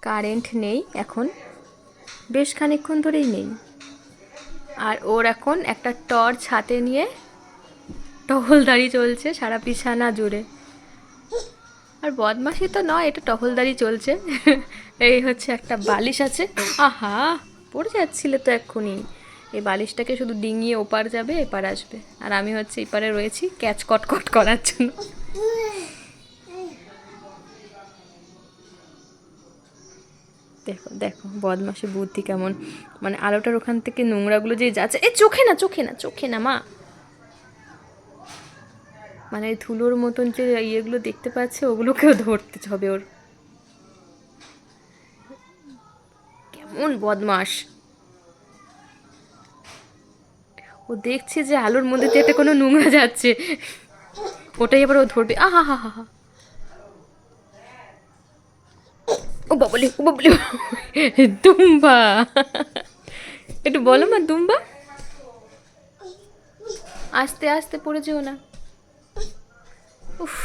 Current নেই এখন, বেশ খানিকক্ষণ ধরেই নেই। আর ওর এখন একটা টর্চ হাতে নিয়ে টহলদারি চলছে সারা বিছানা জুড়ে। আর বদমাশি তো নয়, এটা টহলদারি চলছে। এই হচ্ছে একটা বালিশ আছে, আহা পড়ে যাচ্ছিলে তো এক্ষুনি। এই বালিশটাকে শুধু ডিঙিয়ে ওপার যাবে এপার আসবে, আর আমি হচ্ছে এপারে রয়েছি ক্যাচ কটকট করার জন্য। দেখো দেখো বদমাসি বুদ্ধি কেমন, মানে আলোটার ওখান থেকে নোংরাগুলো যে যাচ্ছে, এ চোখে না চোখে না চোখে না মা, মানে ধুলোর মতন যে ইয়েগুলো দেখতে পাচ্ছে ওগুলোকেও ধরতে হবে ওর। কেমন বদমাস, ও দেখছে যে আলোর মধ্যে দিয়ে একটা কোনো নোংরা যাচ্ছে, ওটাই এবার ও ধরবে। আহা হা হা হা, ও বাবলি ও বাবলি, দুম্বা, একটু বলো মা দুম্বা, আস্তে আস্তে পড়ে যেও না। উফ,